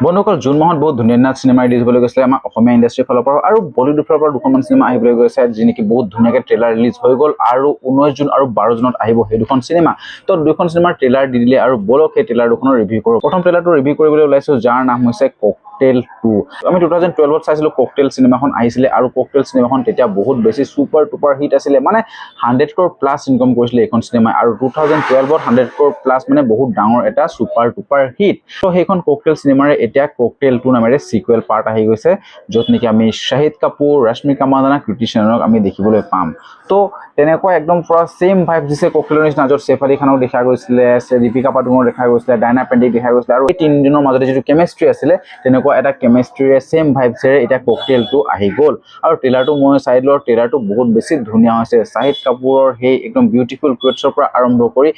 বন্ধুসকল জুন মাহত বহুত ধুনীয়া চিনেমা ৰিলিজ হ'বলৈ গৈছে আমাৰ অসমীয়া ইণ্ডাষ্ট্ৰীৰ ফালৰ পৰা আৰু বলিউডৰ ফালৰ পৰা দুখনমান চিনেমা আহিবলৈ গৈছে যি নেকি বহুত ধুনীয়াকৈ ট্ৰেইলাৰ ৰিলিজ হৈ গ'ল আৰু 19 জুন আৰু 12 জুনত আহিব সেই দুখন চিনেমা তো দুখন চিনেমাৰ ট্ৰেইলাৰ দি দিলে আৰু বলক সেই ট্ৰেইলাৰ দুখনৰ ৰিভিউ কৰোঁ প্ৰথম ট্ৰেইলাৰটো ৰিভিউ কৰিবলৈ ওলাইছো যাৰ নাম হৈছে ককটেল 2 আমি 2012ত চাইছিলো ককটেল চিনেমাখন আহিছিলে আৰু ককটেল চিনেমাখন তেতিয়া বহুত বেছি সুপাৰ টুপাৰ হিট আছিলে মানে 100 ক্ৰ'ৰ প্লাস ইনকাম কৰিছিলে এইখন চিনেমা আৰু 2012ত 100 ক্ৰ'ৰ প্লাস মানে বহুত ডাঙৰ এটা সুপাৰ টুপাৰ হিট তো সেইখন ককটেল চিনেমাৰে এতিয়া ককটেল 2 নামেৰে সিকুৱেল পাৰ্ট আহি গৈছে য'ত নেকি আমি শাহিদ কাপুৰ ৰশ্মিকা মান্দানা কৃতি শ্বেননক আমি দেখিবলৈ পাম তো তেনেকুৱা একদম পুৰা সেম ভাইব দিছে ককটেলৰ নিচিনা য'ত সৈফ আলি খানক দেখা গৈছিলে দীপিকা পাডুকনক দেখা গৈছিলে ডাইনা পেণ্ডিক দেখা গৈছিলে আৰু এই তিনিদিনৰ মাজতে যিটো কেমিষ্ট্ৰি আছিলে তেনেকুৱা এটা কেমিষ্ট্ৰিৰে সেম ভাইবছেৰে এতিয়া ককটেল 2 আহি গ'ল আৰু ট্ৰেইলাৰটো মই চাই দিলোঁ ট্ৰেইলাৰটো বহুত বেছি ধুনীয়া হৈছে শাহিদ কাপুৰৰ সেই একদম বিউটিফুল কুৱেটছৰ পৰা আৰম্ভ কৰি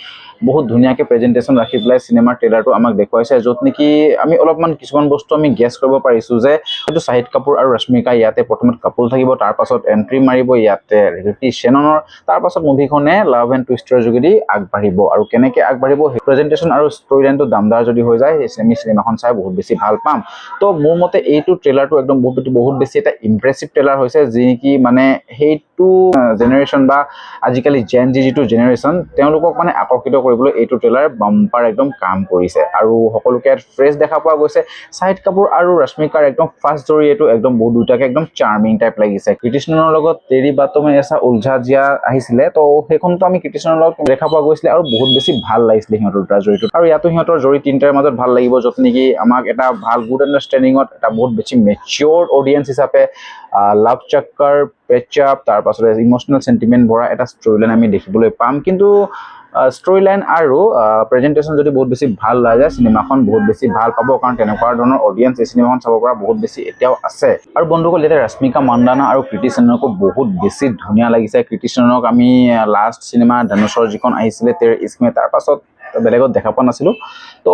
বহুত ধুনীয়াকৈ প্ৰেজেন্টেশ্যন ৰাখি পেলাই চিনেমাৰ ট্ৰেইলাৰটো আমাক দেখুৱাইছে য'ত নেকি আমি অলপমান কিছুমান বস্তু আমি গেছ কৰিব পাৰিছো যে হয়তো শাহিদ কাপুৰ আৰু ৰশ্মিকা ইয়াতে প্ৰথমত কাপুল থাকিব তাৰ পাছত এন্ট্ৰি মাৰিব ইয়াতে কৃতি শ্বেননৰ তাৰ পাছত মুভিখনে লাভ এণ্ড টুইষ্টৰ যোগেদি আগবাঢ়িব আৰু কেনেকৈ আগবাঢ়িব সেই প্ৰেজেন্টেশ্যন আৰু ষ্টৰি লাইনটো দামদাৰ যদি হৈ যায় আমি চিনেমাখন চাই বহুত বেছি ভাল পাম তো মোৰ মতে এইটো ট্ৰেইলাৰটো একদম বহুত বেছি এটা ইমপ্ৰেছিভ ট্ৰেইলাৰ হৈছে যি নেকি মানে সেইটো জেনেৰেশ্যন বা আজিকালি জেন জি যিটো জেনেৰেশ্যন তেওঁলোকক মানে আকৰ্ষিত কৰিবলৈ এইটো ট্ৰেইলাৰ বাম্পাৰ একদম কাম কৰিছে আৰু সকলোকে ফ্ৰেছ দেখা পোৱা গৈছে শাহিদ কাপুৰ আৰু ৰশ্মিকাৰ একদম ফাৰ্ষ্ট জৰিয়তে একদম বহুত দুটাকে একদম চাৰ্মিং টাইপ লাগিছে কৃতি শ্বেননৰ লগত তেৰি বাতোঁ মে এসা উলঝা জিয়া আহিছিলে তো সেইখনতো আমি কৃতি শ্বেননৰ লগত দেখা পোৱা গৈছিলে আৰু বহুত বেছি ভাল লাগিছিলে সিহঁতৰ দুটাৰ জৰিয়তে আৰু ইয়াতো সিহঁতৰ জৰি তিনিটাৰ মাজত ভাল লাগিব য'ত নেকি আমাক এটা ভাল গুড আণ্ডাৰষ্টেণ্ডিঙত এটা বহুত বেছি মেচিয়ৰ অডিয়েন্স হিচাপে লাভ চক্কৰ পেচাপ তাৰ পাছতে ইমোচনেল সেন্টিমেন্ট ভৰা এটা ষ্টৰি লাইন আমি দেখিবলৈ পাম কিন্তু ষ্টৰি লাইন আৰু প্ৰেজেন্টেশ্যন যদি বহুত বেছি ভাল ওলাই যায় চিনেমাখন বহুত বেছি ভাল পাব কাৰণ তেনেকুৱা ধৰণৰ অডিয়েন্স এই চিনেমাখন চাব পৰা বহুত বেছি এতিয়াও আছে আৰু বন্ধুসকল ইয়াতে ৰশ্মিকা মান্দানা আৰু কৃতি শ্বেননকো বহুত বেছি ধুনীয়া লাগিছে কৃতি শ্বেননক আমি লাষ্ট চিনেমা ধনুষৰ যিখন আহিছিলে তেৰ ইস্ক মে তাৰ পাছত বেলেগত দেখা পোৱা নাছিলোঁ তো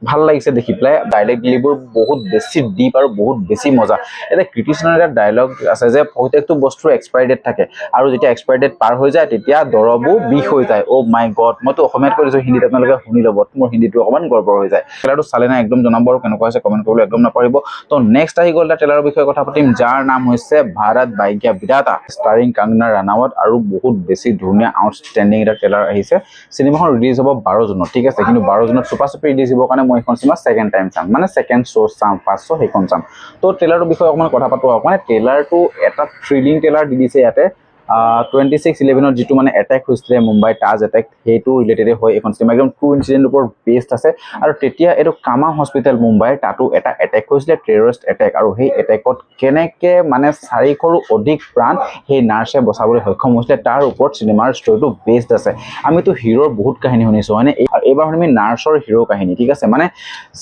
ভাল লাগিছে দেখি পেলাই ডাইলগ ডেলিভাৰীবোৰ বহুত বেছি ডিপ আৰু বহুত বেছি মজা এতিয়া কৃতি শ্বেননৰ এটা ডাইলগ আছে যে প্ৰত্যেকটো বস্তুৰ এক্সপায়াৰি ডেট থাকে আৰু যেতিয়া এক্সপায়াৰি ডেট পাৰ হৈ যায় তেতিয়া দৰবো বিষ হৈ যায় অ' মাই গড মইতো অসমীয়াত কৈ দিছোঁ হিন্দীত আপোনালোকে শুনি ল'ব মোৰ হিন্দীটো অকণমান গৰ্বৰ হৈ যায় ট্ৰেইলাৰটো চালে নাই একদম জনাব আৰু কেনেকুৱা হৈছে কমেণ্ট কৰিবলৈ একদম নাপাহৰিব তো নেক্সট আহি গ'ল এটা ট্ৰেইলাৰৰ বিষয়ে কথা পাতিম যাৰ নাম হৈছে ভাৰত ভাগ্য বিধাতা ষ্টাৰিং কংগনা ৰানাৱট আৰু বহুত বেছি ধুনীয়া আউটষ্টেণ্ডিং এটা ট্ৰেইলাৰ আহিছে চিনেমাখন ৰিলিজ হ'ব 12 জুনত ঠিক আছে কিন্তু 12 জুনত চুপা চুপি ৰিলিজ হ'বৰ কাৰণে মই এখন চিনেমা ছেকেণ্ড টাইম চাম মানে ছেকেণ্ড শ্ব' চাম ফাৰ্ষ্ট শ্ব' সেইখন চাম তো ট্ৰেইলাৰটোৰ বিষয়ে অকণমান কথা পাতোঁ মানে ট্ৰেইলাৰটো এটা থ্ৰিলিং ট্ৰেইলাৰ দি দিছে ইয়াতে 26/11 যিটো মানে এটেক হৈছিলে মুম্বাই তাজ এটেক সেইটো ৰিলেটেডে হয় এখন চিনেমা একদম ট্ৰু ইনচিডেণ্টৰ ওপৰত বেছড আছে আৰু তেতিয়া এইটো কামা হস্পিটেল মুম্বাইৰ তাতো এটা এটেক হৈছিলে টেৰৰিষ্ট এটেক আৰু সেই এটেকত কেনেকৈ মানে 400ৰো অধিক প্ৰাণ সেই নাৰ্ছে বচাবলৈ সক্ষম হৈছিলে তাৰ ওপৰত চিনেমাৰ ষ্টৰিটো বেছড আছে আমিতো হিৰোৰ বহুত কাহিনী শুনিছোঁ হয়নে এইবাৰ শুনিম নাৰ্ছৰ হিৰো কাহিনী ঠিক আছে মানে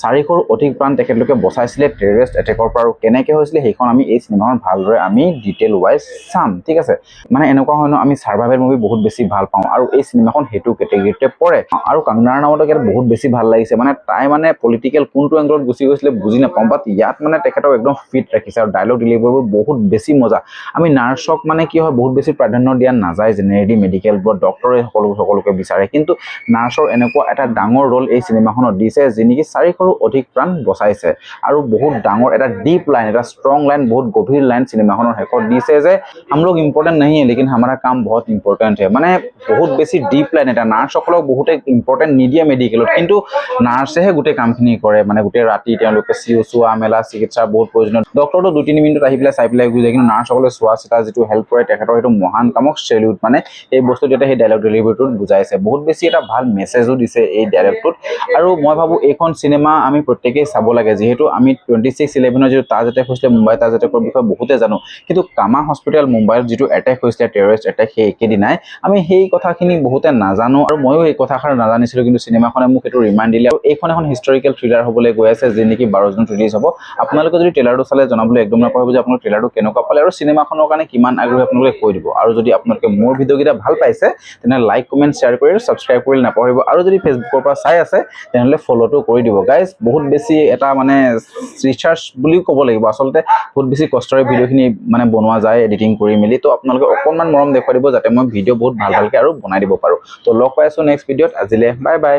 400ৰো অধিক প্ৰাণ তেখেতলোকে বচাইছিলে টেৰৰিষ্ট এটেকৰ পৰা আৰু কেনেকৈ হৈছিলে সেইখন আমি এই চিনেমাখন ভালদৰে আমি ডিটেইল ৱাইজ চাম ঠিক আছে মানে এনেকুৱা হয় ন আমি সাৰ্ভাইভেল মুভি বহুত বেছি ভাল পাওঁ আৰু এই চিনেমাখন সেইটো কেটেগৰীতে পৰে আৰু কংগনা ৰানাৱটক ইয়াত বহুত বেছি ভাল লাগিছে মানে তাই মানে পলিটিকেল কোনটো এংগলত গুচি গৈছিলে বুজি নাপাওঁ বাট ইয়াত মানে তেখেতক একদম ফিট ৰাখিছে আৰু ডাইলগ ডেলিভাৰীবোৰ বহুত বেছি মজা আমি নাৰ্ছক মানে কি হয় বহুত বেছি প্ৰাধান্য দিয়া নাযায় জেনেৰেলি মেডিকেলবোৰত ডক্টৰে সকলোকে বিচাৰে কিন্তু নাৰ্ছৰ এনেকুৱা এটা ডাঙৰ ৰোল এই চিনেমাখনত দিছে যি নেকি 400ৰো অধিক প্ৰাণ বচাইছে আৰু বহুত ডাঙৰ এটা ডিপ লাইন এটা ষ্ট্ৰং লাইন বহুত গভীৰ লাইন চিনেমাখনৰ শেষত দিছে যে আমলোক ইম্পৰ্টেণ্ট नहीं है लेकिन हमारा काम बहुत इम्पोर्टेंट है মানে বহুত বেছি ডিপ লাইন এটা নাৰ্ছসকলক বহুতে ইম্পৰ্টেণ্ট নিদিয়ে মেডিকেলত কিন্তু নাৰ্ছেহে গোটেই কামখিনি কৰে মানে গোটেই ৰাতি তেওঁলোকে চোৱা মেলা চিকিৎসাৰ বহুত প্ৰয়োজনীয় ডক্টৰটো 2-3 মিনিটত আহি পেলাই চাই পেলাই গুচি যায় কিন্তু নাৰ্ছসকলে চোৱা চিতা যিটো হেল্প কৰে তেখেতৰ সেইটো মহান কামক চেলিউট মানে এই বস্তুটো এটা সেই ডাইলগ ডেলিভাৰীটোত বুজাইছে বহুত বেছি এটা ভাল মেছেজো দিছে এই ডাইলগটোত আৰু মই ভাবোঁ এইখন চিনেমা আমি প্ৰত্যেকেই চাব লাগে যিহেতু আমি 26/11 যিটো তাজ এটেক হৈছিলে মুম্বাই তাজ এটেকৰ বিষয়ে বহুতে জানো কিন্তু কামা হস্পিটেল মুম্বাইত যিটো এটেক হৈছিলে টেৰৰিষ্ট এটেক সেই একেদিনাই আমি সেই কথাখিনি বহুতে নাজানো আৰু ময়ো এই কথাষাৰ নাজানিছিলোঁ কিন্তু চিনেমাখনে মোক সেইটো ৰিমাইণ্ড দিলে আৰু এইখন এখন হিষ্টৰিকেল থ্ৰিলাৰ হ'বলৈ গৈ আছে যি নেকি 12 জুনত ৰিলিজ হ'ব আপোনালোকে যদি ট্ৰেইলাৰটো চালে জনাবলৈ একদম নাপাহৰিব যে আপোনালোকে ট্ৰেইলাৰটো কেনেকুৱা পালে আৰু চিনেমাখনৰ কাৰণে কিমান আগ্ৰহী আপোনালোকে কৈ দিব আৰু যদি আপোনালোকে মোৰ ভিডিঅ'কেইটা ভাল পাইছে তেনেহ'লে লাইক কমেণ্ট শ্বেয়াৰ কৰি ছাবস্ক্ৰাইব কৰি নাপাহৰিব আৰু যদি ফেচবুকৰ পৰা চাই আছে তেনেহ'লে ফ'ল'টো কৰি দিব গাইজ বহুত বেছি এটা মানে ৰিচাৰ্চ বুলিও ক'ব লাগিব আচলতে বহুত বেছি কষ্টৰে ভিডিঅ'খিনি মানে বনোৱা যায় এডিটিং কৰি মেলি তো আপোনালোকে অকণমান মৰম দেখুৱাই দিব যাতে মই ভিডিঅ' বহুত ভালকৈ আৰু বনাই দিব পাৰোঁ তো লগ পাই আছোঁ নেক্সট ভিডিঅ'ত আজিলে বাই বাই